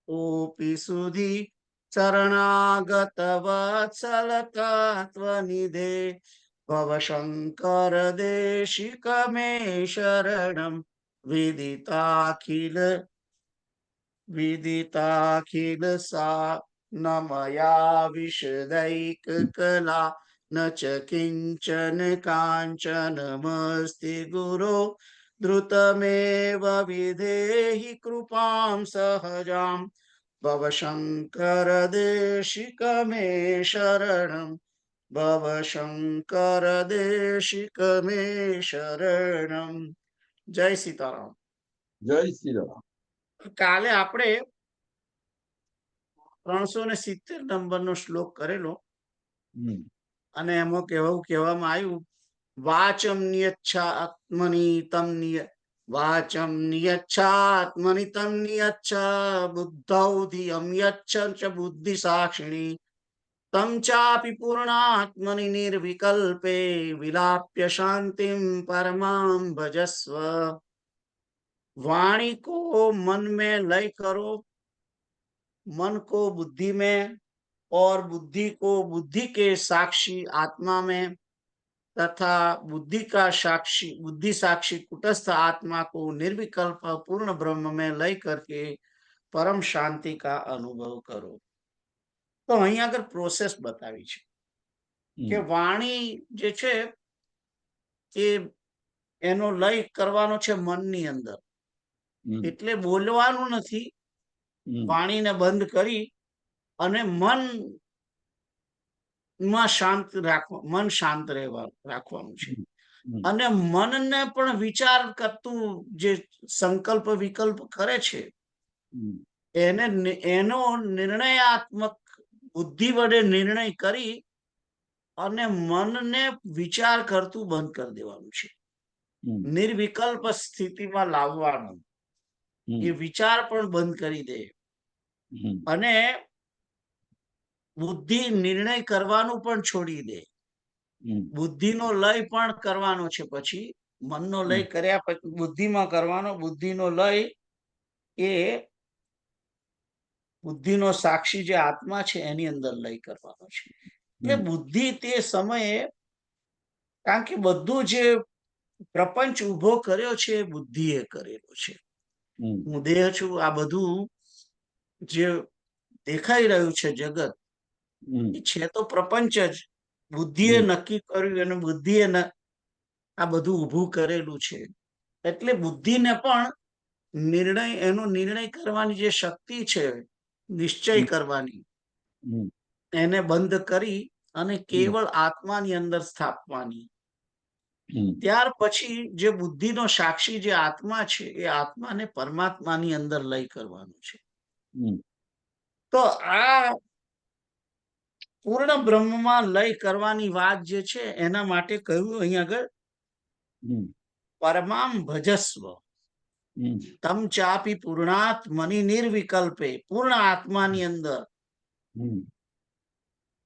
OP સુધી શરણાગત વત્સલ તત્વનિધે ભવ શંકર દેશિક મે શરણમ વિદિતાખિલ સા નમયા વિશદૈક કલા ન ચ કિંચન કાંચન મસ્તિ ગુરો ધૃતમેવ વિધેહિ કૃપામ સહજામ ભવ શંકર દેશિક મે શરણમ ભવ શંકર દેશિક મે શરણમ. જય સીતારામ. જય શ્રી રામ. કાલે આપણે 370 નંબરનો શ્લોક કરેલો અને એમાં કહેવામાં આવ્યું વાચમ નિયચ્છાત્મની તમ વાચમ નિયચ્છાત્મની તમ નિયચ્છા બુદ્ધૌધિયમ યચ્છ ચ બુદ્ધિ સાક્ષિણી તમ ચાપી પૂર્ણાત્મની નિર્વિકલ્પે વિલાપ્ય શાંતિમ પરમામ ભજસ્વ. वाणी को मन में लय करो, मन को बुद्धि में और बुद्धि को बुद्धि के साक्षी आत्मा में तथा बुद्धि साक्षी कुटस्थ आत्मा को निर्विकल्प पूर्ण ब्रह्म में लय करके परम शांति का अनुभव करो. तो અહીં આગળ પ્રોસેસ બતાવી છે કે વાણી જે છે એ એનો લય કરવાનો છે મનની અંદર. એટલે બોલવાનું નથી, વાણીને બંધ કરી અને મન શાંત રાખવાનું છે. અને મનને પણ વિચાર કરતું જે સંકલ્પ વિકલ્પ કરે છે એનો નિર્ણયાત્મક બુદ્ધિ વડે નિર્ણય કરી અને મનને વિચાર કરતું બંધ કરી દેવાનું છે. નિર્વિકલ્પ સ્થિતિમાં લાવવાનું, એ વિચાર પણ બંધ કરી દે અને બુદ્ધિ નિર્ણય કરવાનું પણ છોડી દે. બુદ્ધિનો લય પણ કરવાનો છે. પછી મનનો લય કર્યા પછી બુદ્ધિમાં કરવાનો. બુદ્ધિનો લય એ બુદ્ધિનો સાક્ષી જે આત્મા છે એની અંદર લય કરવાનો છે. એટલે બુદ્ધિ તે સમયે, કારણ કે બધું જે પ્રપંચ ઉભો કર્યો છે એ બુદ્ધિએ કરેલો છે. હું દેહ છું, આ બધું જે દેખાઈ રહ્યું છે જગત એ છે તો પ્રપંચ જ. બુદ્ધિએ નક્કી કર્યું અને બુદ્ધિએ આ બધું ઊભું કરેલું છે. એટલે બુદ્ધિને પણ એનો નિર્ણય કરવાની જે શક્તિ છે, નિશ્ચય કરવાની, એને બંધ કરી અને કેવળ આત્માની અંદર સ્થાપવાની. ત્યાર પછી જે બુદ્ધિનો સાક્ષી જે આત્મા છે એ આત્માને પરમાત્માની અંદર લય કરવાનું છે. તો આ પૂર્ણ બ્રહ્મમાં લય કરવાની વાત જે છે એના માટે કહ્યું અહીં આગળ પરમામ ભજસ્વ તમ ચાપી પૂર્ણાત્મની નિર્વિકલ્પે. પૂર્ણ આત્માની અંદર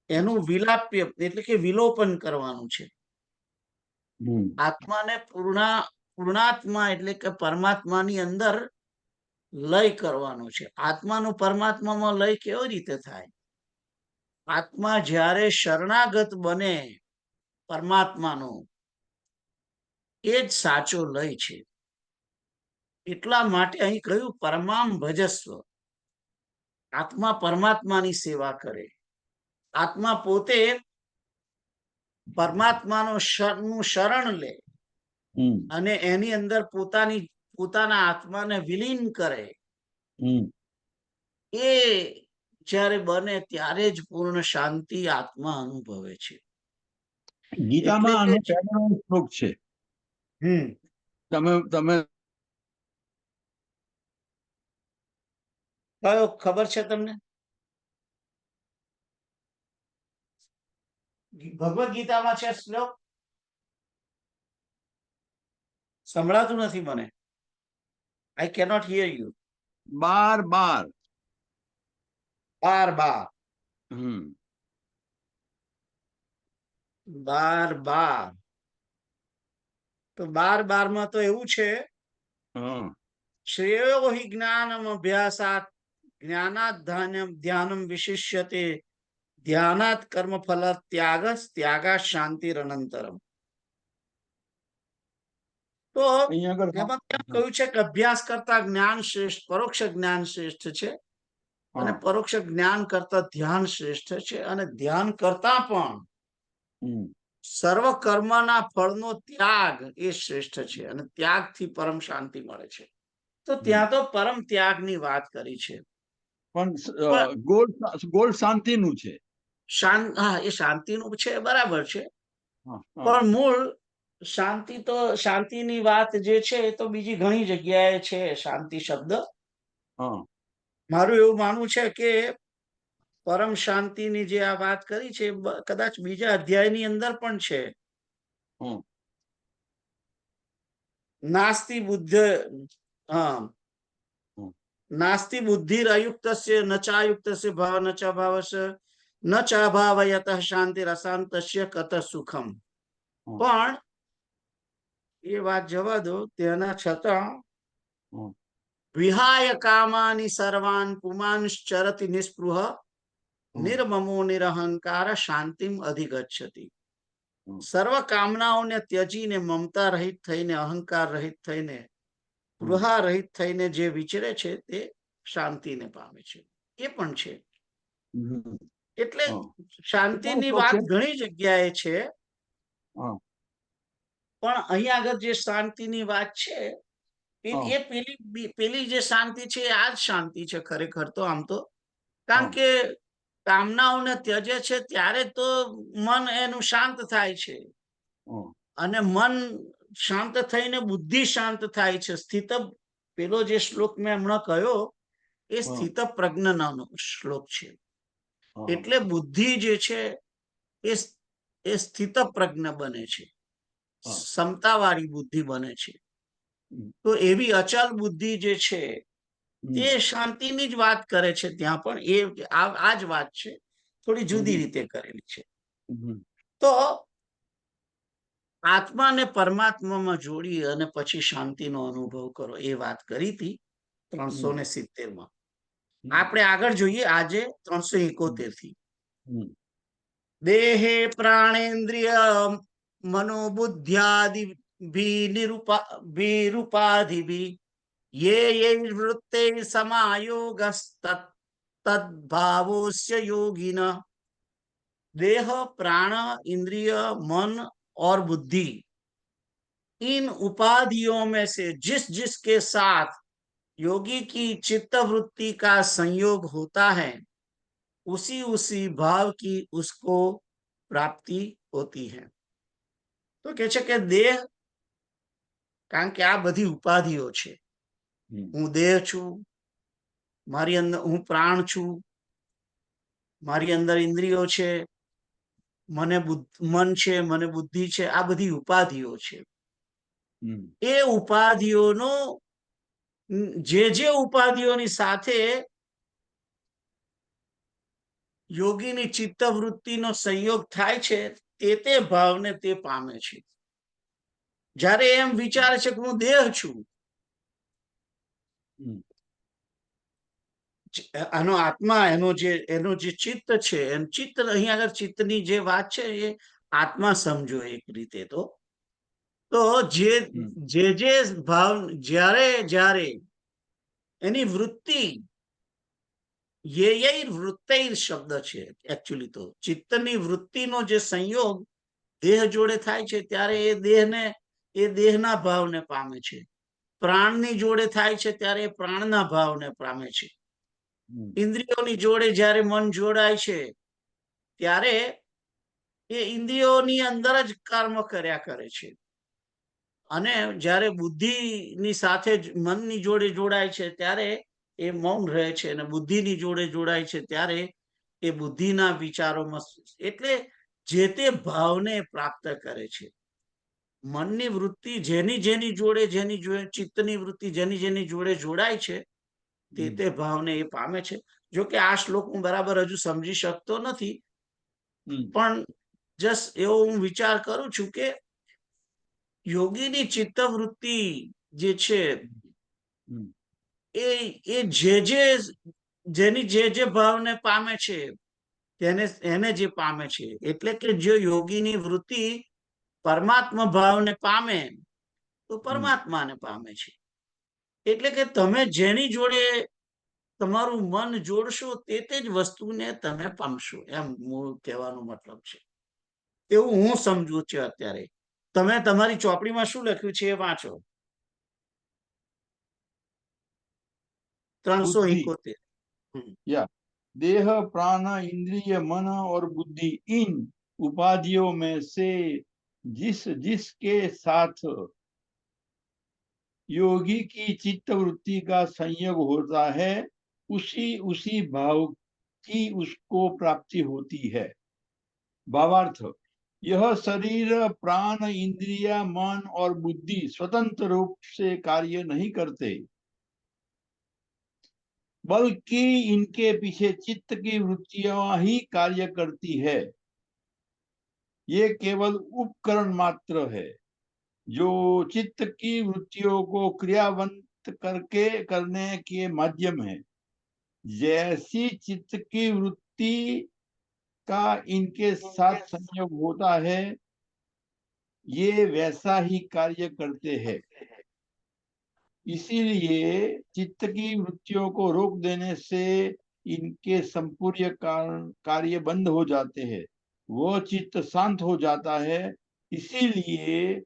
એનું વિલાપ્ય એટલે કે વિલોપન કરવાનું છે. આત્માને પૂર્ણાત્મા એટલે કે પરમાત્માની અંદર લય કરવાનો છે. આત્માનો પરમાત્મામાં લય કેવી રીતે થાય? આત્મા જ્યારે શરણાગત બને પરમાત્માનો, એ જ સાચો લય છે. એટલા માટે અહીં કહ્યું પરમામ ભજસ્વ. આત્મા પરમાત્માની સેવા કરે. આત્મા પોતે પરમાત્માનું શરણ લે અને એની અંદર પોતાના આત્માને વિલીન કરે. એ જ્યારે બને ત્યારે જ પૂર્ણ શાંતિ આત્મા અનુભવે છે. ગીતામાં આનો પહેલો શ્લોક છે. તમે કયો ખબર છે તમને? ભગવદ ગીતામાં છે શ્લોક? સંભળાતું નથી મને. આઈ કેનોટ હિયર યુ. 12 તો 12 માં તો એવું છે, શ્રેયો હિ જ્ઞાનમ અભ્યાસાત જ્ઞાનાત ધ્યાનમ વિશિષ્યતે, ધ્યાનાત કર્મફલ ત્યાગાત શાંતિરનંતરમ. તો અહીંયા આગળ એમાં કેમ કહ્યું છે કે અભ્યાસ કરતા જ્ઞાન શ્રેષ્ઠ, પરોક્ષ જ્ઞાન શ્રેષ્ઠ છે, અને પરોક્ષ જ્ઞાન કરતા ધ્યાન શ્રેષ્ઠ છે, અને ધ્યાન કરતા પણ સર્વ કર્મના ફળનો ત્યાગ એ શ્રેષ્ઠ છે, અને ત્યાગથી પરમ શાંતિ મળે છે. તો ત્યાં તો પરમ ત્યાગની વાત કરી છે, પણ ગોળ શાંતિનું છે. હા, એ શાંતિનું છે, બરાબર છે, પણ મૂળ શાંતિ તો, શાંતિની વાત જે છે એ તો બીજી ઘણી જગ્યાએ છે. શાંતિ શબ્દ, મારું એવું માનવું છે કે પરમ શાંતિની જે આ વાત કરી છે કદાચ બીજા અધ્યાયની અંદર પણ છે. નાસ્તિ બુદ્ધ, હા, નાસ્તિ બુદ્ધિર અયુક્તસ્ય ન ચાયુક્તસ્ય ભાવ ન ચ ભાવસ્ય ન ચાભાવયત શાંતિ રસાંતસ્ય કત સુખમ. પણ એ વાત જવા દો, તેના છતાં વિહાય કામાની સર્વાન પુમાંશ્ચરતિ નિસ્પૃહ નિર્મમો નિરહંકાર શાંતિમ અધિગચ્છતિ. સર્વ કામનાઓને ત્યજીને, મમતા રહિત થઈને, અહંકાર રહિત થઈને, સ્પૃહા રહિત થઈને જે વિચરે છે તે શાંતિને પામે છે. એ પણ છે. એટલે શાંતિની વાત ઘણી જગ્યાએ છે, પણ અહીંયા આગળ જે શાંતિની વાત છે એ પેલી જે શાંતિ છે આ જ શાંતિ છે ખરેખર તો. આમ તો કારણ કે કામનાઓને ત્યજે છે ત્યારે તો મન એનું શાંત થાય છે, અને મન શાંત થઈને બુદ્ધિ શાંત થાય છે. સ્થિત, પેલો જે શ્લોક મેં હમણાં કહ્યો એ સ્થિત પ્રજ્ઞનો શ્લોક છે. એટલે બુદ્ધિ જે છે એ સ્થિત પ્રજ્ઞ બને છે, સમતાવાળી બુદ્ધિ બને છે. તો એવી અચલ બુદ્ધિ જે છે તે શાંતિની જ વાત કરે છે. ત્યાં પણ એ આ જ વાત છે, થોડી જુદી રીતે કરેલી છે. તો આત્માને પરમાત્મામાં જોડી અને પછી શાંતિનો અનુભવ કરો, એ વાત કરી હતી 370 આપણે આગળ જોઈએ આજે 371 થી. દેહે પ્રાણેન્દ્રિય મનોબુદ્ધ્યાદિ વિરૂપાધિભિ યે વૃત્તે સમાયોગસ્તત तद्भावोस्य योगिनः. देह, प्राण, इंद्रिय, मन और बुद्धि, इन उपाधियों में से जिस जिसके साथ योगी की चित्त वृत्ति का संयोग होता है उसी उसी भाव की उसको प्राप्ति होती है. तो કહે છે કે દેહ, કારણ કે આ બધી ઉપાધિઓ છે. હું દેહ છું, મારી અંદર હું પ્રાણ છું, મારી અંદર ઇન્દ્રિયો છે, મને મન છે, મને બુદ્ધિ છે, આ બધી ઉપાધિઓ છે. એ ઉપાધિઓનો જે ઉપાધિઓની સાથે યોગીની ચિત્તવૃત્તિનો સંયોગ થાય છે તે ભાવને તે પામે છે. જ્યારે એમ વિચારે છે કે હું દેહ છું, આનો આત્મા, એનો જે ચિત્ત છે, એમ ચિત્ત, અહીં આગળ ચિત્તની જે વાત છે એ આત્મા સમજો એક રીતે. તો જે ભાવ, જ્યારે એની વૃત્તિ, યૈર વૃત્તૈર શબ્દ છે એકચ્યુઅલી તો, ચિત્તની વૃત્તિનો જે સંયોગ દેહ જોડે થાય છે ત્યારે એ દેહના ભાવને પામે છે. પ્રાણની જોડે થાય છે ત્યારે એ પ્રાણના ભાવને પામે છે. ઇન્દ્રિયોની જોડે જ્યારે મન જોડાય છે ત્યારે એ ઇન્દ્રિયોની અંદર જ કર્મ કર્યા કરે છે. અને જ્યારે બુદ્ધિની સાથે મનની જોડે જોડાય છે ત્યારે એ મૌન રહે છે, અને બુદ્ધિની જોડે જોડાય છે ત્યારે એ બુદ્ધિના વિચારોમાં, એટલે જે તે ભાવને પ્રાપ્ત કરે છે. મનની વૃત્તિ જેની જોડે ચિત્તની વૃત્તિ જેની જોડે જોડાય છે તે ભાવને એ પામે છે. જો કે આ શ્લોક હું બરાબર હજુ સમજી શકતો નથી, પણ જસ્ટ એવો હું વિચાર કરું છું કે યોગીની ચિત્તવૃત્તિ જે છે એ જેની જે ભાવને પામે છે એને જે પામે છે, એટલે કે જો યોગીની વૃત્તિ પરમાત્મા ભાવને પામે તો પરમાત્માને પામે છે. એટલે કે તમે જેની જોડે તમારું મન જોડશો તે જ વસ્તુને તમે પામશો, એમ મૂળ કહેવાનો મતલબ છે. એવું હું સમજુ છું. અત્યારે તમે તમારી ચોપડીમાં શું લખ્યું છે એ વાંચો. 371. या देह प्राण इंद्रिय मन और बुद्धि इन उपाधियों में से जिसके साथ योगी की चित्त वृत्ति का संयोग होता है उसी उसी भाव की उसको प्राप्ति होती है. भावार्थ, यह शरीर प्राण इंद्रिया मन और बुद्धि स्वतंत्र रूप से कार्य नहीं करते, बल्कि इनके पीछे चित्त की वृत्तियां ही कार्य करती है. ये केवल उपकरण मात्र है जो चित्त की वृत्तियों को क्रियावंत करके करने के माध्यम है. जैसी चित्त की वृत्ति का इनके साथ संयोग होता है, ये वैसा ही कार्य करते हैं. इसीलिए चित्त की वृत्तियों को रोक देने से इनके संपूर्ण कार्य बंद हो जाते हैं. वो चित्त शांत हो जाता है. इसीलिए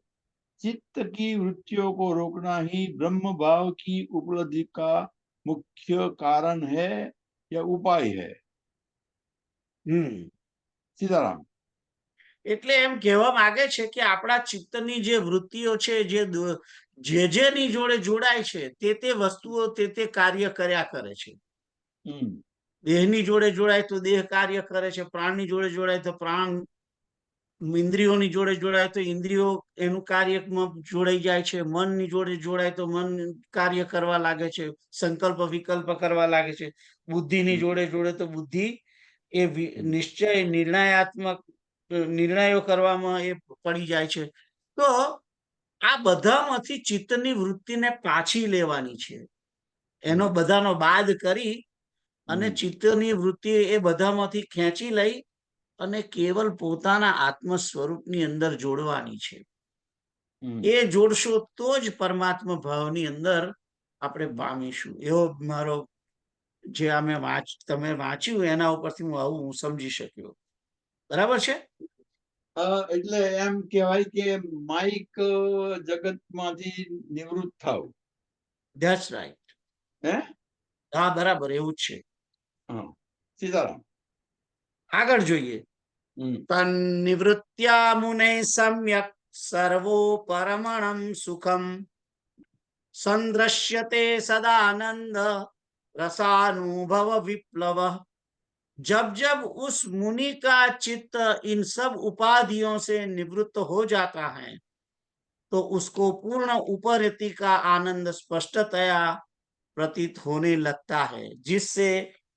चित्त की वृत्तियों को रोकना ही ब्रह्म भाव की उपलब्धि का मुख्य कारण है या उपाय है. सीताराम. એટલે એમ કહેવા માંગે છે કે આપણા ચિત્તની જે વૃત્તિઓ છે, જેની જોડે જોડાય છે તે વસ્તુઓ તે કાર્ય કર્યા કરે છે. દેહની જોડે જોડાય તો દેહ કાર્ય કરે છે, પ્રાણની જોડે જોડાય તો પ્રાણ, ઇન્દ્રિયોની જોડે જોડાય તો ઇન્દ્રિયો એનું કાર્યમાં જોડાઈ જાય છે, મનની જોડે જોડાય તો મન કાર્ય કરવા લાગે છે, સંકલ્પ વિકલ્પ કરવા લાગે છે, બુદ્ધિની જોડે જોડે તો બુદ્ધિ એ નિશ્ચય નિર્ણયાત્મક નિર્ણયો કરવામાં એ પડી જાય છે. તો આ બધામાંથી ચિત્તની વૃત્તિને પાછી લેવાની છે, એનો બધાનો બાદ કરી અને ચિત્તની વૃત્તિ એ બધામાંથી ખેંચી લઈ અને કેવલ પોતાના આત્મ સ્વરૂપની અંદર જોડવાની છે. એ જોડશો તો જ પરમાત્મા ભાવની અંદર આપણે પામીશું. એવો મારો જે તમે વાંચ્યું એના ઉપરથી હું સમજી શક્યો. બરાબર છે. એટલે એમ કહેવાય કે માઇક જગતમાંથી નિવૃત્ત થાવ. That's right. હા, બરાબર, એવું જ છે. સીતારામ. આગળ જોઈએ. નિવૃત્ત્યા મુને સમ્યક સર્વો પરમણમ સુખમ સંદ્રશ્યતે સદાનંદ रसानुभव विप्लव. जब जब उस मुनि का चित्त इन सब उपाधियों से निवृत्त हो जाता है तो उसको पूर्ण उपरति का आनंद स्पष्टतया प्रतीत होने लगता है, जिससे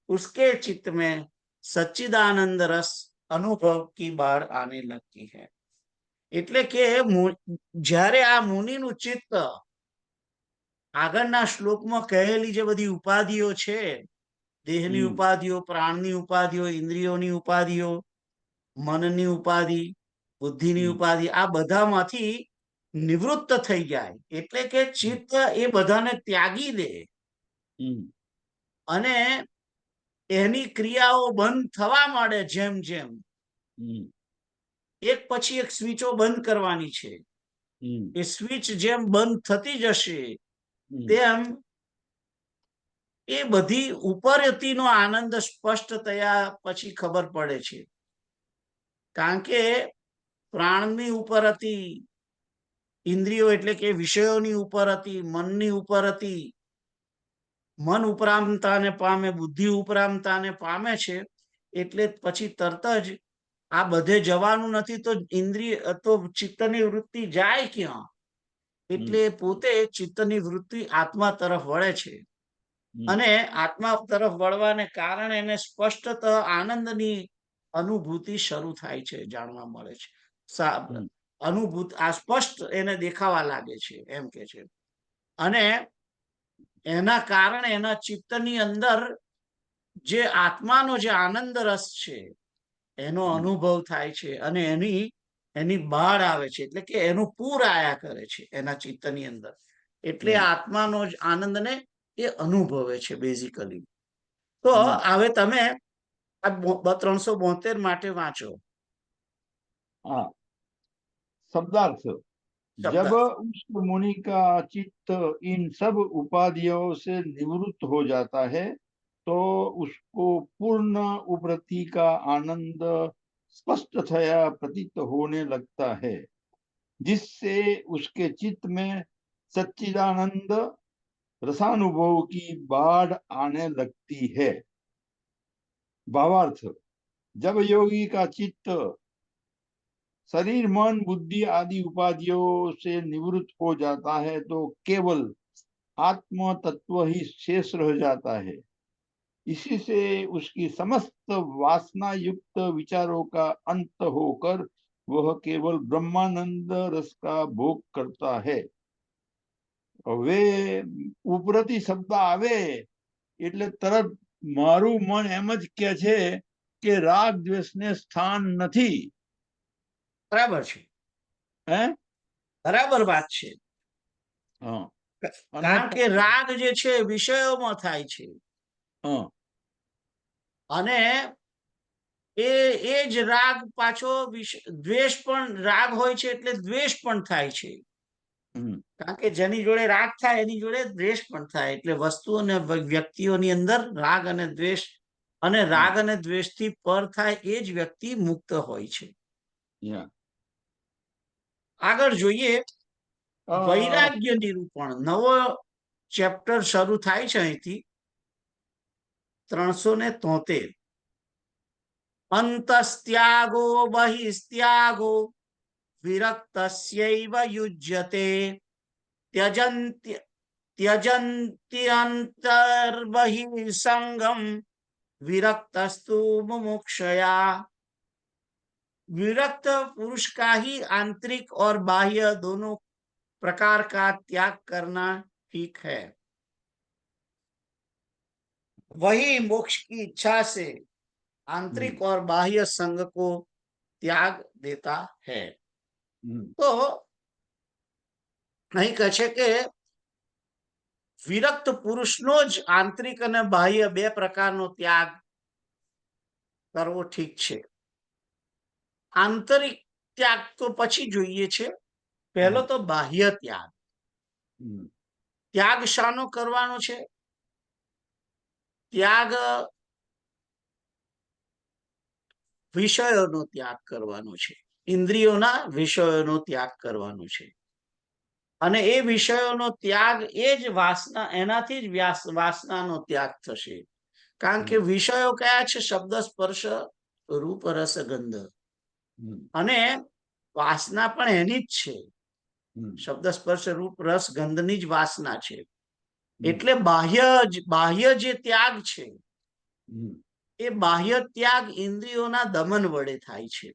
उसके चित्त में सच्चिदानंद रस अनुभव की बाढ़ आने लगती है. એટલે કે જ્યારે આ મુનિનું ચિત્ત આગળના શ્લોકમાં કહેલી જે બધી ઉપાધિઓ છે, દેહની ઉપાધિઓ, પ્રાણની ઉપાધિઓ, ઇન્દ્રિયોની ઉપાધિઓ, મનની ઉપાધિ, બુદ્ધિની ઉપાધિ, આ બધામાંથી નિવૃત્ત થઈ જાય, એટલે કે ચિત્ત એ બધાને ત્યાગી દે અને એની ક્રિયાઓ બંધ થવા માંડે. જેમ જેમ એક પછી એક સ્વિચો બંધ કરવાની છે, એ સ્વિચ જેમ બંધ થતી જશે તેમ એ બધી ઉપરતીનો આનંદ સ્પષ્ટ થયા પછી ખબર પડે છે. કારણ કે પ્રાણની ઉપર હતી, ઇન્દ્રિયો એટલે કે વિષયોની ઉપર હતી, મનની ઉપર હતી, મન ઉપરામતાને પામે, બુદ્ધિ ઉપરામતાને પામે છે. એટલે પછી તરત જ આ બધે જવાનું નથી તો ઇન્દ્રિય તો ચિત્તની વૃત્તિ જાય ક્યાં? એટલે પોતે ચિત્તની વૃત્તિ આત્મા તરફ વળે છે અને આત્મા તરફ વળવાને કારણે એને સ્પષ્ટત આનંદની અનુભૂતિ શરૂ થાય છે, જાણવા મળે છે. અનુભૂત આ સ્પષ્ટ એને દેખાવા લાગે છે, એમ કે છે. અને એના કારણે એના ચિત્તની અંદર જે આત્માનો જે આનંદ રસ છે એનો અનુભવ થાય છે અને એની બહાર આવે છે, એટલે કે એનું પૂર આયા કરે છે એના ચિત્તની અંદર, એટલે આત્માનો જ આનંદને એ અનુભવે છે બેઝિકલી. તો હવે તમે આ 372 માટે વાંચો. हाँ, शब्दार्थ। जब શબ્દાર્થ. उस मुनि का चित्त इन सब उपाधियों से निवृत्त हो जाता है तो उसको पूर्ण उपरति का आनंद स्पष्टतया प्रतीत होने लगता है, जिससे उसके चित्त में सच्चिदानंद रसानुभव की बाढ़ आने लगती है। भावार्थ, जब योगी का चित्त शरीर मन बुद्धि आदि उपाधियों से निवृत्त हो जाता है तो केवल आत्म तत्व ही शेष रह जाता है। इसी से उसकी समस्त वासना युक्त विचारों का अंत होकर वह केवल ब्रह्मानंद रस का भोग करता है। હવે ઉપરથી શબ્દ આવે એટલે તરત મારું મન એમ જ કે છે કે રાગ દ્વેષને સ્થાન નથી. બરાબર છે, હે બરાબર વાત છે. હા, કારણ કે રાગ જે છે વિષયોમાં થાય છે અને એ જ રાગ પાછો દ્વેષ પણ રાગ હોય છે એટલે દ્વેષ પણ થાય છે. કારણ કે જેની જોડે રાગ થાય એની જોડે દ્વેષ પણ થાય, એટલે વસ્તુઓ અને વ્યક્તિઓની અંદર રાગ અને દ્વેષ, અને રાગ અને દ્વેષથી પર થાય એ જ વ્યક્તિ મુક્ત હોય છે. આગળ જોઈએ વૈરાગ્ય નિરૂપણ. નવો ચેપ્ટર શરૂ થાય છે અહીંથી 373. અંતસ્ત્યાગો બહિસ્ત્યાગો વિરક્તસ્યૈવ યુજ્યતે त्यजन्त्यन्तर्बहिर्संगम विरक्तस्तु मुमुक्षया. विरक्त पुरुष का ही आंतरिक और बाह्य दोनों प्रकार का त्याग करना ठीक है. वही मोक्ष की इच्छा से आंतरिक और बाह्य संग को त्याग देता है. तो અહીં કહે છે કે વિરક્ત પુરુષનો જ આંતરિક અને બાહ્ય બે પ્રકારનો ત્યાગ કરવો ઠીક છે. આંતરિક ત્યાગ તો પછી જોઈએ છે, પહેલો તો બાહ્ય ત્યાગ. ત્યાગ શાનો કરવાનો છે? ત્યાગ વિષયોનો ત્યાગ કરવાનો છે, ઇન્દ્રિયોના વિષયોનો ત્યાગ કરવાનો છે. અને એ વિષયોનો ત્યાગ એ જ વાસના, એનાથી જ વાસનાનો ત્યાગ થશે. કારણ કે વિષયો કયા છે? શબ્દ સ્પર્શ રૂપ રસ ગંધ, અને વાસના પણ એની જ છે. શબ્દ સ્પર્શ રૂપ રસ ગંધની જ વાસના છે. એટલે બાહ્ય જે ત્યાગ છે એ બાહ્ય ત્યાગ ઇન્દ્રિયોના દમન વડે થાય છે.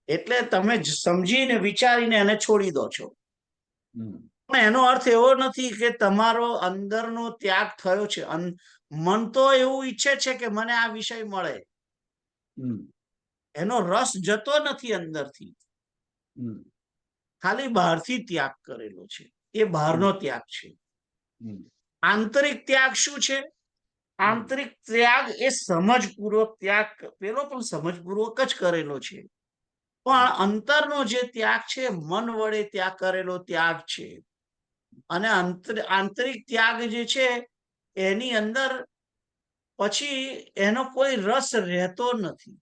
એટલે તમે સમજીને વિચારીને એને છોડી દો છો. પણ એનો અર્થ એવો નથી કે તમારો અંદરનો ત્યાગ થયો છે. મન તો એવું ઈચ્છે છે કે મને આ વિષય મળે, એનો રસ જતો નથી અંદરથી, ખાલી બહારથી ત્યાગ કરેલો છે. એ બહારનો ત્યાગ છે. આંતરિક ત્યાગ શું છે? આંતરિક ત્યાગ એ સમજપૂર્વક ત્યાગ, પેલો પણ સમજપૂર્વક જ કરેલો છે, પણ અંતરનો જે ત્યાગ છે મન વડે ત્યાગ કરેલો ત્યાગ છે. અને આંતરિક ત્યાગ જે છે એની અંદર પછી એનો કોઈ રસ રહેતો નથી,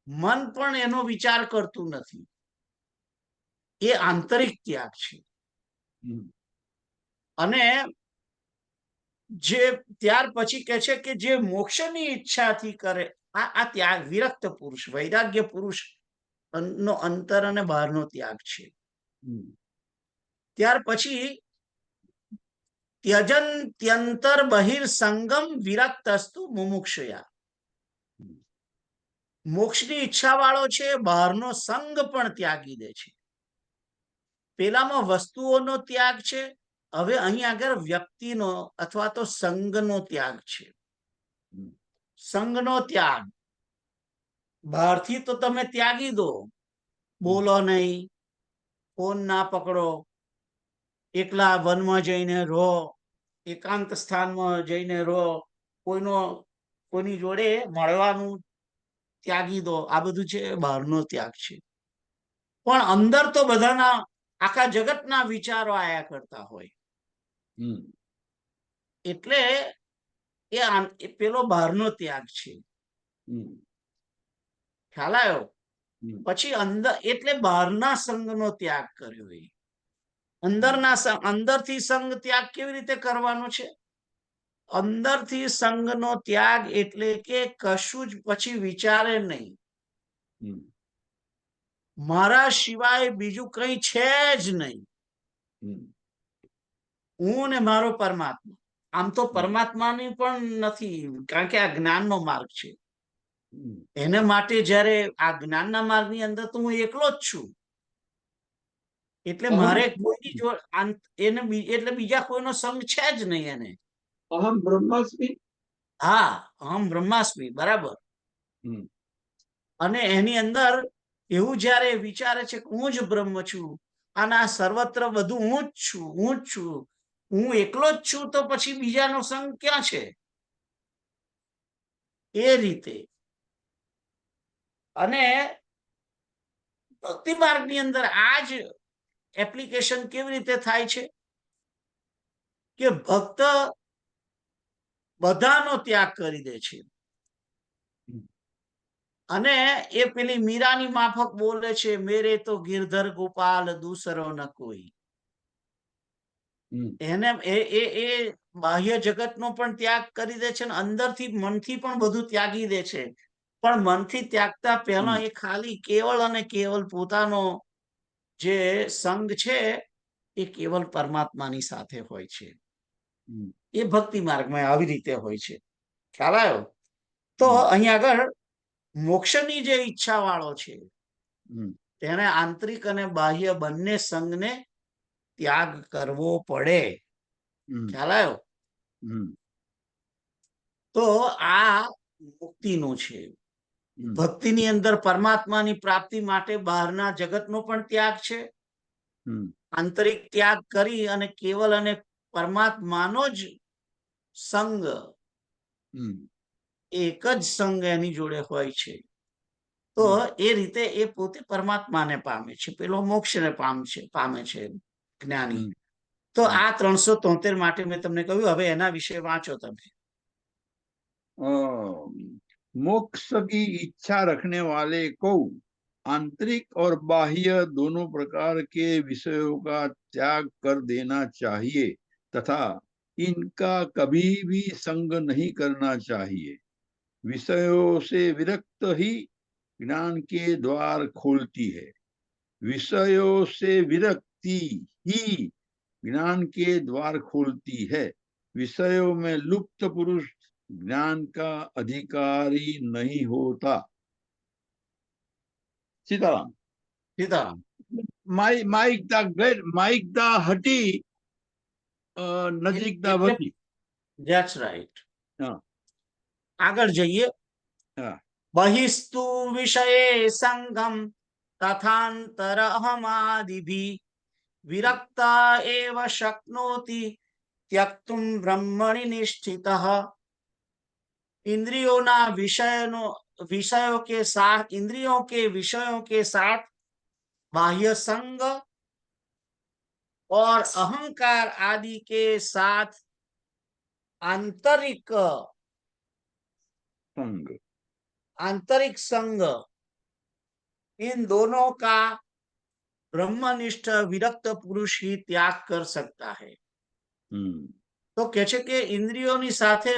મન પણ એનો વિચાર કરતું નથી. એ આંતરિક ત્યાગ છે. અને જે ત્યાર પછી કે છે કે જે મોક્ષની ઈચ્છાથી કરે, આ ત્યાગ વિરક્ત પુરુષ, વૈરાગ્ય પુરુષ નો અંતર અને બહારનો ત્યાગ છે. ત્યાર પછી त्यजन्त्यंतर बहिर्संगम विरक्तस्तु मुमुक्षया. મોક્ષની ઈચ્છા વાળો છે બહારનો સંગ પણ ત્યાગી દે છે. પેલામાં વસ્તુઓનો ત્યાગ છે, હવે અહીં આગળ વ્યક્તિનો અથવા તો સંગનો ત્યાગ છે. હમ, સંઘનો ત્યાગ. બહારથી તો તમે ત્યાગી દો, બોલો નહીં, ફોન ના પકડો, એકલા વનમાં જઈને રહો, એકાંત સ્થાનમાં જઈને રહો, કોઈની જોડે મળવાનું ત્યાગી દો. આ બધું છે બહારનો ત્યાગ છે. પણ અંદર તો બધાના, આખા જગતના વિચારો આયા કરતા હોય, હમ, એટલે એ પેલો બહારનો ત્યાગ છે. હમ, ખ્યાલ આવ્યો? હમ, પછી અંદર, એટલે બહારના સંઘનો ત્યાગ કર્યો. એ અંદરથી સંઘ ત્યાગ કેવી રીતે કરવાનો છે? અંદરથી સંઘનો ત્યાગ એટલે કે કશું જ પછી વિચારે નહીં, હમ, મારા સિવાય બીજું કઈ છે જ નહીં, હમ, હું ને મારો પરમાત્મા. આમ તો હમ, પરમાત્માની પણ નથી, કારણ કે આ જ્ઞાનનો માર્ગ છે. હમ, એના માટે જ્યારે આ જ્ઞાનના માર્ગની અંદર તો હું એકલો જ છું, એટલે અહમ મારે કોઈની જોડે એટલે બીજા કોઈનો સંગ છે જ નહીં એને. અહમ બ્રહ્માસ્મિ. હા, અહમ બ્રહ્માસ્મિ, બરાબર. હમ, અને એની અંદર એવું જ્યારે વિચારે છે કે હું જ બ્રહ્મ છું, અને આ સર્વત્ર બધું હું જ છું, હું જ છું, હું એકલો જ છું, તો પછી બીજાનો સંગ ક્યાં છે? એ રીતે. અને ભક્તિ માર્ગની અંદર આ જ એપ્લિકેશન કેવી રીતે થાય છે કે ભક્ત બધાનો ત્યાગ કરી દે છે. અને એ પેલી મીરાની માફક બોલે છે, મેરે તો ગિરધર ગોપાલ દૂસરો ન કોઈ. એને એ બાહ્ય જગતનો પણ ત્યાગ કરી દે છે, અને અંદરથી, મનથી પણ બધું ત્યાગી દે છે. પણ મનથી ત્યાગતા પહેલા એ ખાલી કેવળ અને કેવલ પોતાનો જે સંગ છે એ કેવલ પરમાત્માની સાથે હોય છે. એ ભક્તિ માર્ગમાં આવી રીતે હોય છે. ખ્યાલ આવ્યો? તો અહીંયા આગળ મોક્ષની જે ઈચ્છા વાળો છે તેને આંતરિક અને બાહ્ય બંને સંઘને ત્યાગ કરવો પડે. ખ્યાલ આવ્યો? તો આ મુક્તિનું છે. ભક્તિની અંદર પરમાત્માની પ્રાપ્તિ માટે બહારના જગતનો પણ ત્યાગ છે. આંતરિક ત્યાગ કરી અને કેવલ અને પરમાત્માનો જ સંગ, એક જ સંગ એની જોડે હોય છે. તો એ રીતે એ પોતે પરમાત્માને પામે છે, પેલો મોક્ષને પામે છે જ્ઞાની. તો આ 373 માટે મેં તમને કહ્યું. હવે એના વિશે વાંચો તમે. मोक्ष की इच्छा रखने वाले को आंतरिक और बाह्य दोनों प्रकार के विषयों का त्याग कर देना चाहिए तथा इनका कभी भी संग नहीं करना चाहिए. विषयों से विरक्त ही ज्ञान के द्वार खोलती है. विषयों से विरक्ति ही ज्ञान के द्वार खोलती है. विषयों में लुप्त पुरुष ज्ञान का अधिकारी नहीं होता. सीताराम. સીતારામ. માઇકદા હટી નજીકદા વધી. That's right. હા, આગળ જઈએ. હા. બહિસ્તુ વિષયે સંગમ તથાંતર અહમાદિભિ વિરક્તા એવ શક્નોતિ ત્યક્તુમ બ્રહ્મણિ નિષ્ઠિતઃ. इंद्रियों के विषयों के साथ बाह्य संग और अहंकार आदि के साथ आंतरिक संग, इन दोनों का ब्रह्मनिष्ठ विरक्त पुरुष ही त्याग कर सकता है. તો કે છે કે ઇન્દ્રિયોની સાથે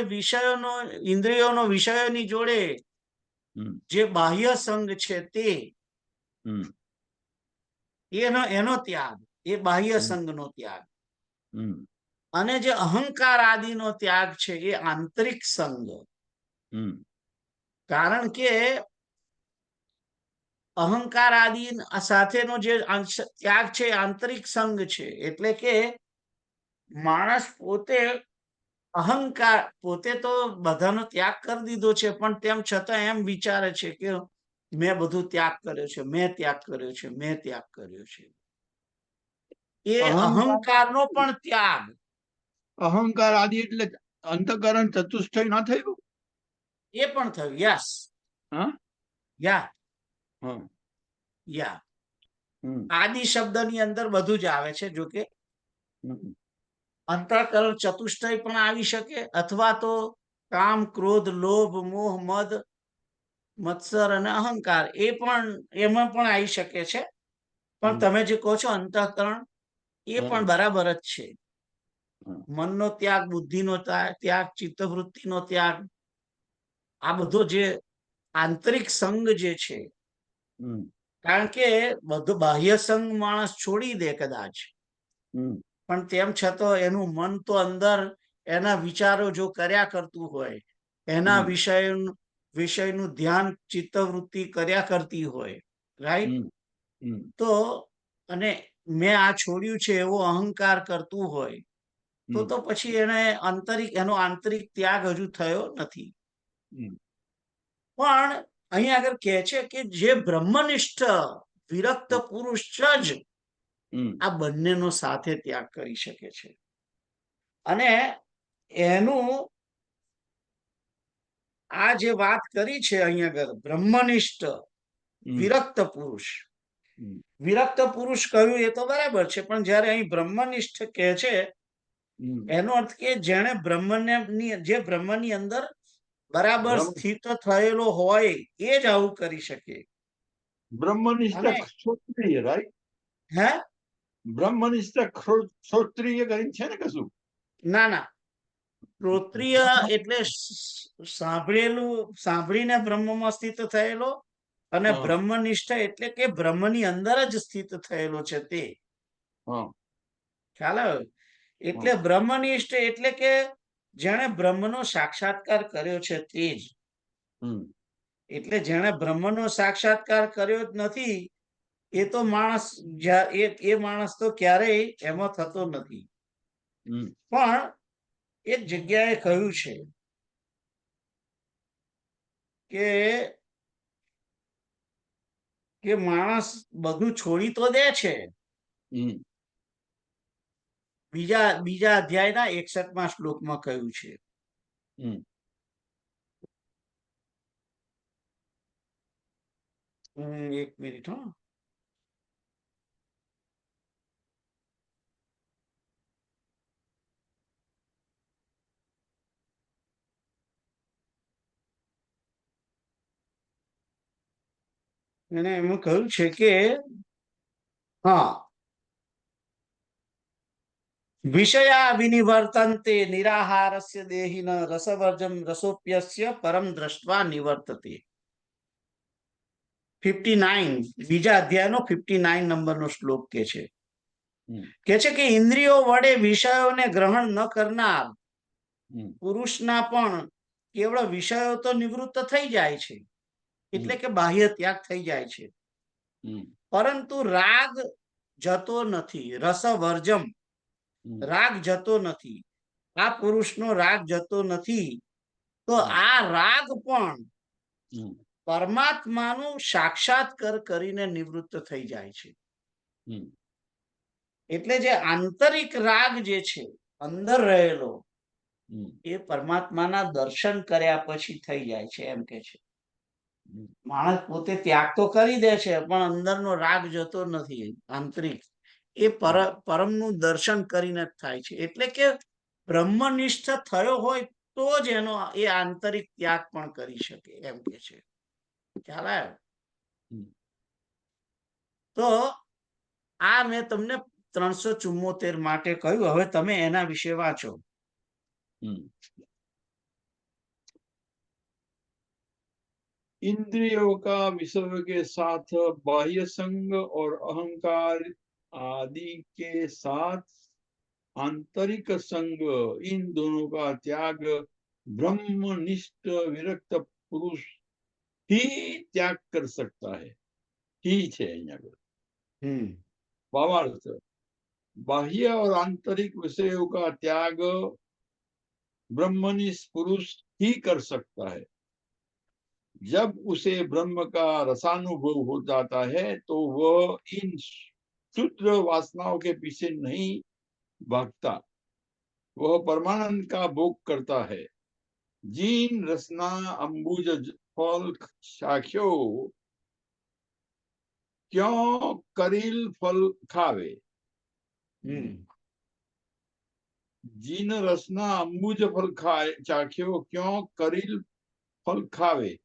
ઇન્દ્રિયોનો વિષયોની જોડે જે બાહ્ય સંગ છે તે એનો ત્યાગ, એ બાહ્ય સંગનો ત્યાગ. અને જે અહંકાર આદિનો ત્યાગ છે એ આંતરિક સંગ. કારણ કે અહંકાર આદિ સાથેનો જે ત્યાગ છે આંતરિક સંગ છે. એટલે કે માણસ પોતે અહંકાર પોતે તો બધાનો ત્યાગ કરી દીધો છે, પણ તેમ છતાં એમ વિચારે છે કે મેં બધું ત્યાગ કર્યો છે, મેં ત્યાગ કર્યો છે, મેં ત્યાગ કર્યો છે. એ અહંકાર અહંકારનો પણ ત્યાગ. અહંકાર આદિ એટલે અંતઃકરણ ચતુષ્ટય ના થયું? એ પણ થયું. યસ. હા યા હા યા હમ આદિ શબ્દની અંદર બધું જ આવે છે. જો કે હમ અંતઃકરણ ચતુષ્ટય પણ આવી શકે, અથવા તો કામ, ક્રોધ, લોભ, મોહ, મદ, મત્સર અને અહંકાર એ પણ એમાં પણ આવી શકે છે. પણ હમ તમે જે કહો છો અંતઃકરણ, એ હા પણ બરાબર જ છે. હા મનનો ત્યાગ, બુદ્ધિનો ત્યાગ, ચિત્તવૃત્તિનો ત્યાગ, આ બધો જે આંતરિક સંગ જે છે, હમ કારણ કે બધું બાહ્ય સંગ માણસ છોડી દે કદાચ, હમ પણ તેમ છતાં એનું મન તો અંદર એના વિચારો જો કર્યા કરતું હોય, એના હમ વિષયનું ધ્યાન, ચિત્તવૃત્તિ કર્યા કરતી હોય, રાઈટ? હમ હમ તો અને મેં આ છોડ્યું છે એવો અહંકાર કરતું હોય, હમ તો પછી એનો આંતરિક ત્યાગ હજુ થયો નથી. હમ પણ અહીંયા આગળ કહે છે કે જે બ્રહ્મનિષ્ઠ વિરક્ત પુરુષ જ હમ આ બંનેનો સાથે ત્યાગ કરી શકે છે. અને એનું આ જે વાત કરી છે અહીંયા આગળ, બ્રહ્મનિષ્ઠ હમ વિરક્ત પુરુષ, હમ વિરક્ત પુરુષ કહ્યું એ તો બરાબર છે, પણ જયારે અહીં બ્રહ્મનિષ્ઠ કહે છે, હમ એનો અર્થ કે જેને બ્રહ્મની અંદર બરાબર બ્રહ્મ સ્થિત થયેલો હોય એ જ આવું કરી શકે. અને બ્રહ્મનિષ્ઠ ક્ષોત્રિય, રાઈટ? હે બ્રહ્મનિષ્ઠ ક્ષોત્રિય કરીને છે ને કશું? ના ના, શ્રોત્રિય એટલે સાંભળીને બ્રહ્મમાં સ્થિત થયેલો, અને હા બ્રહ્મનિષ્ઠ એટલે કે બ્રહ્મની અંદર જ સ્થિત થયેલો છે તે. હા ખ્યાલ આવ્યો? એટલે હા બ્રહ્મનિષ્ઠ એટલે કે જેણે બ્રહ્મનો સાક્ષાત્કાર કર્યો છે તે જ. હમ એટલે જેણે બ્રહ્મનો સાક્ષાત્કાર કર્યો જ નથી, એ તો માણસ એ માણસ તો ક્યારેય એમાં થતો નથી. હમ પણ એક જગ્યાએ કહ્યું છે કે માણસ બધું છોડી તો દે છે. હમ બીજા અધ્યાયના 61મા શ્લોકમાં કહ્યું છે. હમ એક મિનિટ હો. એને એમાં કહ્યું છે કે હા, વિષયા વિનિવર્તન્તે નિરાહારસ્ય દેહિન રસવર્જમ રસોપ્યસ્ય પરમ દ્રષ્ટવા નિવર્તતે. 59 બીજા અધ્યાયનો 59 નંબરનો શ્લોક કે હમ છે કે ઇન્દ્રિયો વડે વિષયોને ગ્રહણ ન કરનાર હમ પુરુષના પણ કેવળ વિષયો તો નિવૃત્ત થઈ જાય છે, એટલે હમ કે બાહ્ય ત્યાગ થઈ જાય છે, હમ પરંતુ રાગ જતો નથી. રસવર્જમ, હમ રાગ જતો નથી. આ પુરુષનો રાગ જતો નથી. તો હમ આ રાગ પણ હમ પરમાત્માનું સાક્ષાત્કાર કરીને નિવૃત્ત થઈ જાય છે. હમ એટલે જે આંતરિક રાગ જે છે અંદર રહેલો, હમ એ પરમાત્માના દર્શન કર્યા પછી થઈ જાય છે, એમ કે છે. હમ માણસ પોતે ત્યાગ તો કરી દે છે, પણ અંદરનો રાગ જતો નથી. આંતરિક એ પરમનું દર્શન કરીને જ થાય છે. એટલે કે બ્રહ્મનિષ્ઠ થયો હોય તો જ એનો એ આંતરિક ત્યાગ પણ કરી શકે, એમ કે છે. ખ્યાલ આવ્યો? હમ તો આ મેં તમને 374 માટે કહ્યું. હવે તમે એના વિશે વાંચો. हम्म। इंद्रियों का विषय के साथ बाह्य संग और अहंकार आदि के साथ आंतरिक संग, इन दोनों का त्याग ब्रह्मनिष्ठ विरक्त पुरुष ही त्याग कर सकता है। ही है यहाँ पर भावार्थ। बाह्य और आंतरिक विषयों का त्याग ब्रह्मनिष्ठ पुरुष ही कर सकता है। जब उसे ब्रह्म का रसानुभव हो जाता है तो वह इन क्षुद्र वासनाओं के पीछे नहीं भागता, वह परमानंद का भोग करता है। जीन रसना अंबुज फल शाख्यो, क्यों करील फल खावे। जीन रसना अंबुज फल खाए चाख्यो, क्यों करील फल खावे।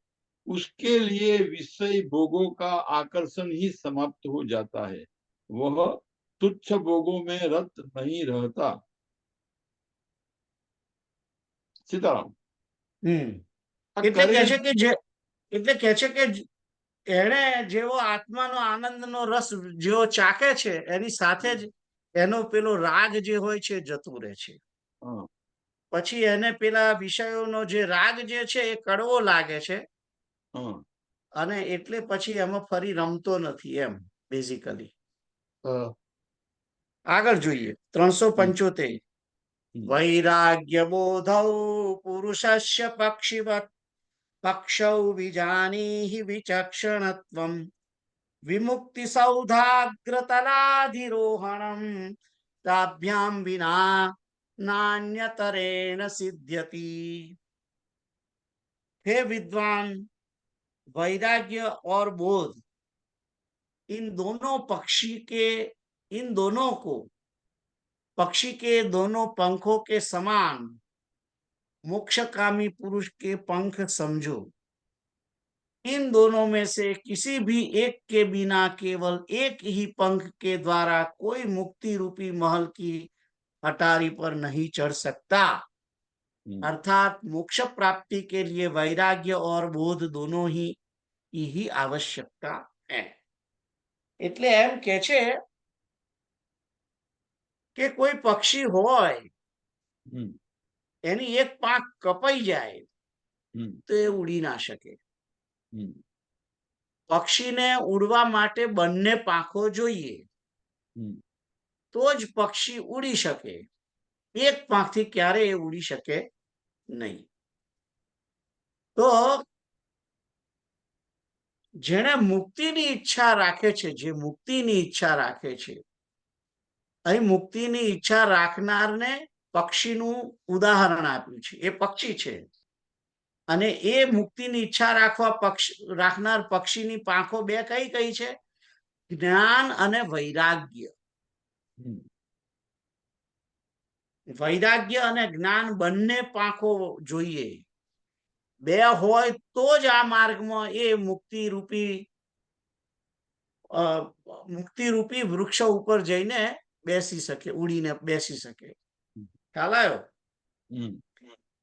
उसके लिए विषय भोगों का आकर्षण ही समाप्त हो जाता है, वह तुच्छ भोगों में रत नहीं रहता। सीताराम। એટલે કે છે કે જે એટલે કે છે કે એણે જેવો આત્માનો આનંદનો રસ જેવો ચાખે છે એની સાથે જ એનો પેલો રાગ જે હોય છે જતું રહે છે. પછી એને પેલા વિષયોનો જે રાગ જે છે એ કડવો લાગે છે અને એટલે પછી એમાં ફરી રમતો નથી એમ બેઝિકલી. આગળ જોઈએ 375. વૈરાગ્ય બોધૌ પુરુષસ્ય પક્ષિવત પક્ષૌ વિજાનીહિ વિચક્ષણત્વમ વિમુક્તિ સૌધાગ્રતલાધિરોહણમ તાભ્યામ વિના नान्यतरेण सिद्ध्यति. हे विद्वान, वैराग्य और बोध इन दोनों पक्षी के दोनों पंखों के समान मोक्षकामी पुरुष के पंख समझो. इन दोनों में से किसी भी एक के बिना केवल एक ही पंख के द्वारा कोई मुक्ति रूपी महल की अटारी पर नहीं चढ़ सकता. अर्थात मोक्ष प्राप्ति के लिए वैराग्य और बोध दोनों ही आवश्यकता है. એટલે એમ કે છે કે કોઈ પક્ષી હોય એની એક પાંખ કપાઈ જાય તો એ ઉડી ના શકે. પક્ષીને ઉડવા માટે બંને પાંખો જોઈએ તો જ પક્ષી ઉડી શકે. એક પાંખથી ક્યારે એ ઉડી શકે નહીં. તો જેણે મુક્તિની ઈચ્છા રાખે છે, જે મુક્તિની ઈચ્છા રાખે છે, અહીં મુક્તિની ઈચ્છા રાખનારને પક્ષીનું ઉદાહરણ આપ્યું છે. એ પક્ષી છે અને એ મુક્તિની ઈચ્છા રાખનાર પક્ષીની પાંખો બે કઈ કઈ છે? જ્ઞાન અને વૈરાગ્ય. વૈરાગ્ય અને જ્ઞાન બંને પાંખો જોઈએ. બે હોય તો જ આ માર્ગમાં એ મુક્તિ રૂપી વૃક્ષ ઉપર જઈને બેસી શકે, ઉડીને બેસી શકે. ખ્યાલ આવ્યો?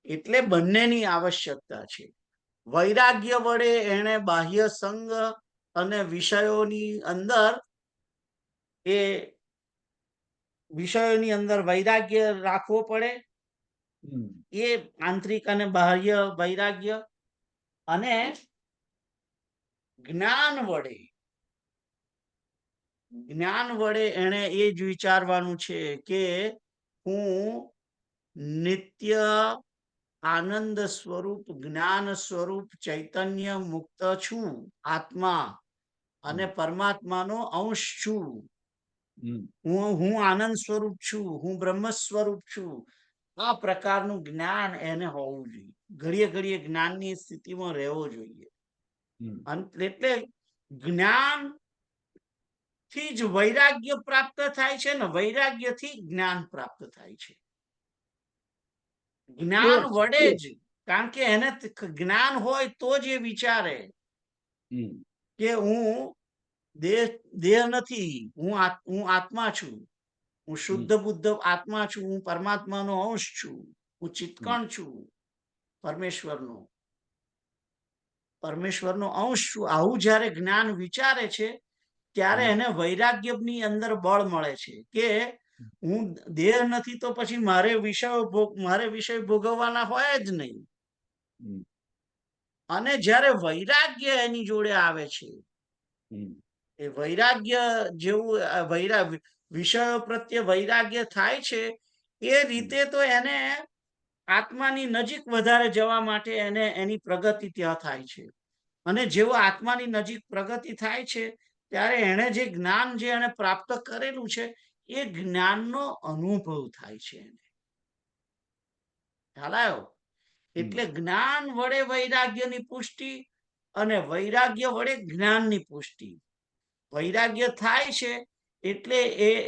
એટલે બંનેની આવશ્યકતા છે. વૈરાગ્ય વડે એને બાહ્ય સંગ અને વિષયોની અંદર વૈરાગ્ય રાખવો પડે. એ આંતરિક અને બાહ્ય વૈરાગ્ય. અને જ્ઞાન વડે એને એ જ વિચારવાનું છે કે હું નિત્ય આનંદ સ્વરૂપ જ્ઞાન સ્વરૂપ ચૈતન્ય મુક્ત છું, આત્મા અને પરમાત્માનો અંશ છું. હું આનંદ સ્વરૂપ છું, હું બ્રહ્મ સ્વરૂપ છું. આ પ્રકારનું જ્ઞાન એને હોવું જોઈએ. ઘડીએ ઘડીએ જ્ઞાનની સ્થિતિમાં રહેવો જોઈએ. એટલે જ્ઞાન થી જ વૈરાગ્ય પ્રાપ્ત થાય છે ને વૈરાગ્ય થી જ્ઞાન પ્રાપ્ત થાય છે. જ્ઞાન વડે જ, કારણ કે એને જ્ઞાન હોય તો જ એ વિચારે કે હું દેહ નથી, હું આત્મા છું, હું શુદ્ધ બુદ્ધ આત્મા છું, હું પરમાત્માનો અંશ છું, હું ચિત્કણ છું, પરમેશ્વરનો અંશ છું. આવું જયારે જ્ઞાન વિચારે છે ત્યારે એને વૈરાગ્યની અંદર બળ મળે છે કે હું દેહ નથી તો પછી મારે વિષય ભોગવવાના હોય જ નહીં. અને જ્યારે વૈરાગ્ય એની જોડે આવે છે, એ વૈરાગ્ય જેવું વિષયો પ્રત્યે વૈરાગ્ય થાય છે, એ રીતે તો એને આત્માની નજીક વધારે જવા માટે એને એની પ્રગતિ ત્યાં થાય છે. અને જેવો આત્માની નજીક પ્રગતિ થાય છે ત્યારે એને જે જ્ઞાન જે એને પ્રાપ્ત કરેલું છે એ જ્ઞાનનો અનુભવ થાય છે એને. ખ્યાલ આવ્યો? એટલે જ્ઞાન વડે વૈરાગ્યની પુષ્ટિ અને વૈરાગ્ય વડે જ્ઞાનની પુષ્ટિ. વૈરાગ્ય થાય છે એટલે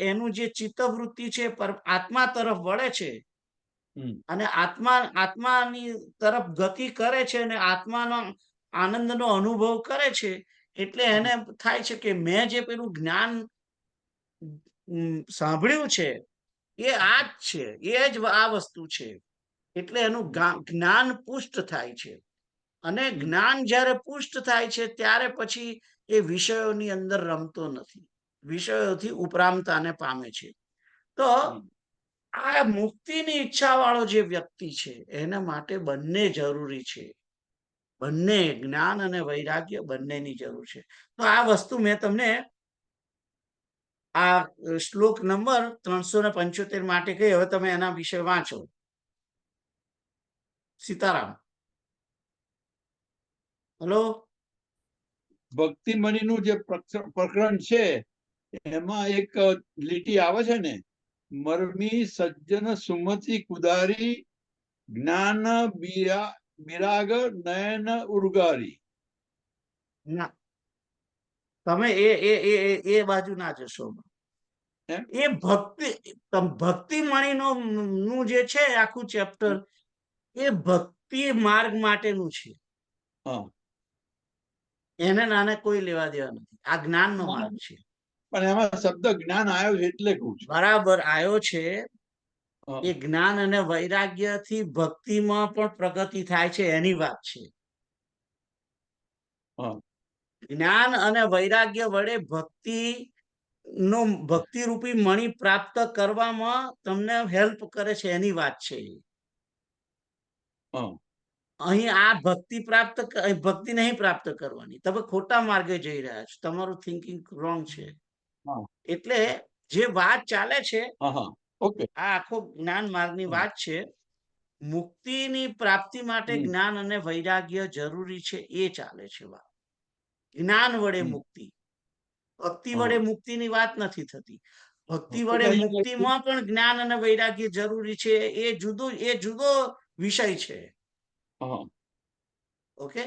એનું જે ચિત્તવૃત્તિ છે આત્મા તરફ વળે છે અને આત્માની તરફ ગતિ કરે છે અને આત્માનો આનંદનો અનુભવ કરે છે. એટલે એને થાય છે કે મેં જે પેલું જ્ઞાન સાંભળ્યું છે એ આ જ છે, એ જ આ વસ્તુ છે. એટલે એનું જ્ઞાન પુષ્ટ થાય છે. અને જ્ઞાન જ્યારે પુષ્ટ થાય છે ત્યારે પછી એ વિષયોની અંદર રમતો નથી, વિષયોથી ઉપરામતાને પામે છે. તો આ મુક્તિની ઈચ્છા વાળો જે વ્યક્તિ છે એના માટે બંને જરૂરી છે. બંને જ્ઞાન અને વૈરાગ્ય બંનેની જરૂર છે. તો આ વસ્તુ મેં તમને આ શ્લોક નંબર 375 માટે કહી. હવે તમે એના વિશે વાંચો. સીતારામ. હલો. ભક્તિ મણીનું જે પ્રકરણ છે એમાં એક લીટી આવે છે ને, મરમી સજ્જન સુમતિ કુદારી જ્ઞાન બિરાગ નયન ઉર્ગારી. ના, તમે એ બાજુ ના જશો. એ ભક્તિ મણીનું જે છે આખું ચેપ્ટર એ ભક્તિ માર્ગ માટેનું છે. એને નાને કોઈ લેવા દેવા નથી. આ જ્ઞાનનો માર્ગ છે. પણ એમાં શબ્દ જ્ઞાન આવ્યો છે એટલે કહું છું. બરાબર આવ્યો છે. એ જ્ઞાન અને વૈરાગ્ય થી ભક્તિમાં પણ પ્રગતિ થાય છે એની વાત છે. જ્ઞાન અને વૈરાગ્ય વડે ભક્તિ રૂપી મણી પ્રાપ્ત કરવામાં તમને હેલ્પ કરે છે એની વાત છે. અહીં આ ભક્તિ નહીં પ્રાપ્ત કરવાની. તમે ખોટા માર્ગે જઈ રહ્યા છો. તમારું થિંકિંગ રોંગ છે. એટલે જે વાત ચાલે છે આ આખો જ્ઞાન માર્ગની વાત છે. મુક્તિની પ્રાપ્તિ માટે જ્ઞાન અને વૈરાગ્ય જરૂરી છે એ ચાલે છે વાત. જ્ઞાન વડે મુક્તિ, ભક્તિ વડે મુક્તિની વાત નથી થતી. ભક્તિ વડે મુક્તિમાં પણ જ્ઞાન અને વૈરાગ્ય જરૂરી છે. એ જુદો વિષય છે. ઓકે.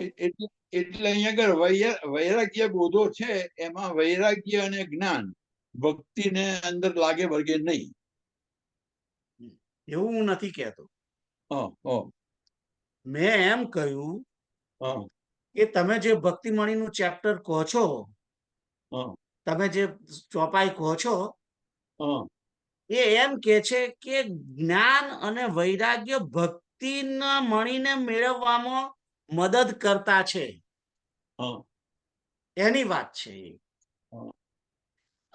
એટલે અહીંયા આગળ વૈરાગ્ય બોધો છે એમાં વૈરાગ્ય અને જ્ઞાન ભક્તિને અંદર લાગે વળગે નહીં, એવું હું નથી કહેતો. મેં એમ કહ્યું કે તમે જે ભક્તિ મણીનું ચેપ્ટર કહો છો, તમે જે ચોપાઈ કહો છો, એ એમ કે છે કે જ્ઞાન અને વૈરાગ્ય ભક્તિના મણીને મેળવવામાં મદદ કરતા છે એની વાત છે.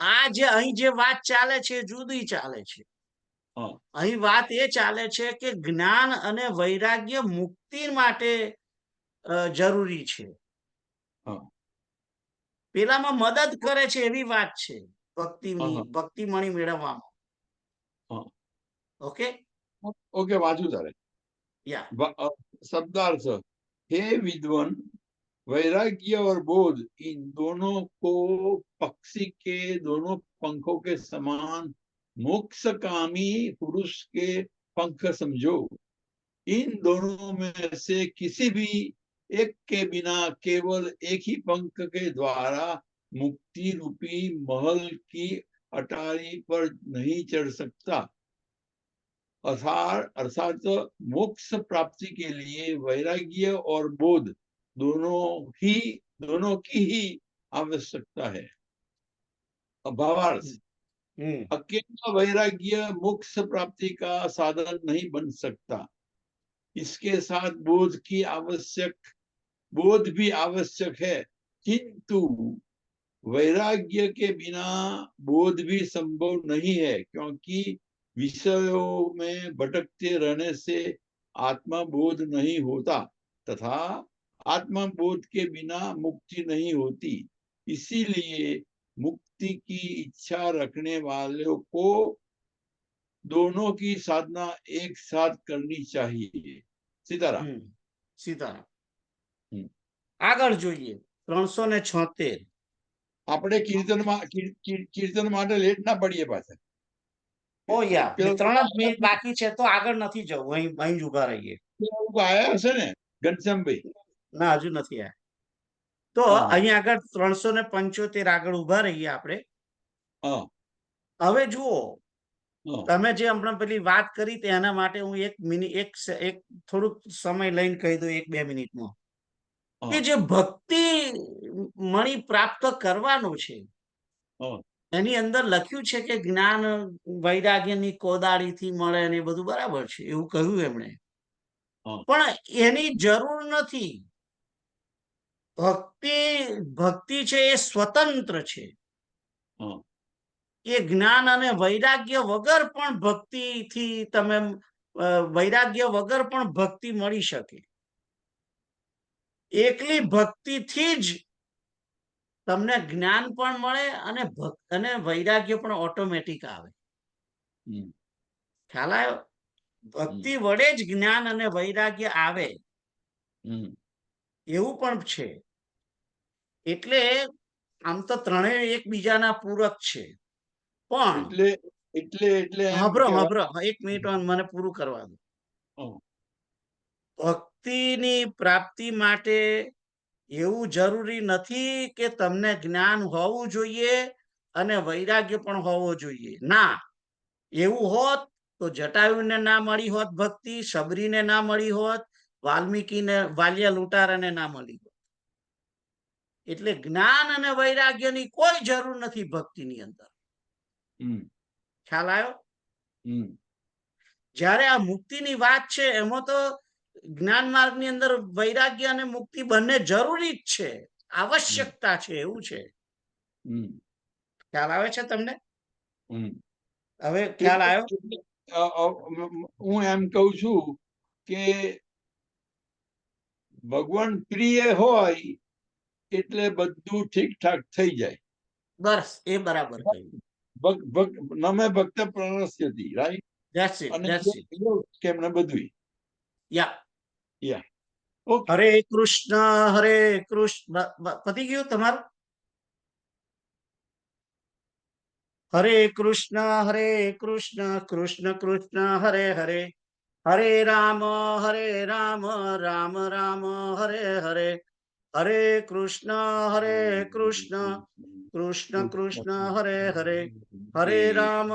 આ જે અહીં જે વાત ચાલે છે જુદી ચાલે છે. અહીં વાત એ ચાલે છે કે જ્ઞાન અને વૈરાગ્ય મુક્તિ માટે જરૂરી છે. પેલામાં મદદ કરે છે એવી વાત છે ભક્તિ મણી મેળવવામાં. ओके ओके वाचू तारे या शब्दार्थ हे विद्वान वैराग्य और बोध इन दोनों को पक्षी के दोनों पंखों के समान मोक्षकामी पुरुष के पंख समझो. इन दोनों में से किसी भी एक के बिना केवल एक ही पंख के द्वारा मुक्ति रूपी महल की अटारी पर नहीं चढ़ सकता. अर्थात मोक्ष प्राप्ति के लिए वैराग्य और बोध दोनों की ही आवश्यकता है. भावार्थ, अकेला वैराग्य मोक्ष प्राप्ति का साधन नहीं बन सकता. इसके साथ बोध भी आवश्यक है, किंतु वैराग्य के बिना बोध भी संभव नहीं है, क्योंकि विषयों में भटकते रहने से आत्मा बोध नहीं होता तथा आत्मा बोध के बिना मुक्ति नहीं होती. इसीलिए मुक्ति की इच्छा रखने वालों को दोनों की साधना एक साथ करनी चाहिए। सीताराम। સીતારામ. હમ. આગળ જોઈએ 376. આપણે કીર્તન માટે લેટ ના પડીએ પાછા. ઓ યા પેલો 3 જ મિનિટ બાકી છે તો આગળ નથી જવું, અહીં જ ઉભા રહીએ. આયા હશે ને ઘનશ્યામભાઈ? ના, હજુ નથી આયા. તો હા. અહીં આગળ 375 આગળ ઉભા રહીએ આપણે. હા. હવે જુઓ, હા. તમે જે હમણાં પેલી વાત કરી તેના માટે હું એક મિનિટ એક થોડુંક સમય લઈને કહી દઉં, 1-2 મિનિટમાં, કે હા. જે ભક્તિ મણી પ્રાપ્ત કરવાનું છે હા. એની અંદર લખ્યું છે કે જ્ઞાન વૈરાગ્યની કોદાળીથી મળે ને એ બધું બરાબર છે, એવું કહ્યું એમણે. હા. પણ એની જરૂર નથી. ભક્તિ છે એ સ્વતંત્ર છે. હા. એ જ્ઞાન અને વૈરાગ્ય વગર પણ ભક્તિથી તમે વૈરાગ્ય વગર પણ ભક્તિ મળી શકે. એકલી ભક્તિથી જ તમને જ્ઞાન પણ મળે અને વૈરાગ્ય પણ ઓટોમેટિક આવે. હમ. ખ્યાલ આવ્યો? ભક્તિ વડે જ જ્ઞાન અને વૈરાગ્ય આવે હમ. એવું પણ છે. એટલે આમ તો ત્રણેય એકબીજાના પૂરક છે. પણ એટલે એમ હબરો કહેવાય. 1 મિનિટ મને પૂરું કરવા દો. હા. ભક્તિની પ્રાપ્તિ માટે એવું જરૂરી નથી કે તમને જ્ઞાન હોવું જોઈએ અને વૈરાગ્ય પણ હોવો જોઈએ. ના, એવું હોત તો જટાયુને ના મળી હોત ભક્તિ, શબરીને ના મળી હોત, વાલ્મીકીને વાલિયા લૂંટારાને ના મળી હોત. એટલે જ્ઞાન અને વૈરાગ્યની કોઈ જરૂર નથી ભક્તિની અંદર. ખ્યાલ આવ્યો? જ્યારે આ મુક્તિની વાત છે એમાં તો જ્ઞાન માર્ગની અંદર વૈરાગ્ય અને મુક્તિ બંને જરૂરી જ છે, આવશ્યકતા છે, એવું છે. ખ્યાલ આવે છે તમને? હવે ખ્યાલ આવ્યો? હું એમ કહું છું કે ભગવાન પ્રિય હોય એટલે બધું ઠીકઠાક થઈ જાય. બસ એ બરાબર કહ્યું. નમે ભક્ત પ્રણશ્યતિ, રાઈટ? That's it, અને that's it. કેમ ને બધું. યા. ઓકે. હરે કૃષ્ણ પતી ગયું તમારું? હરે કૃષ્ણ કૃષ્ણ કૃષ્ણ હરે હરે, હરે રામ રામ રામ હરે હરે, હરે કૃષ્ણ કૃષ્ણ કૃષ્ણ હરે હરે, હરે રામ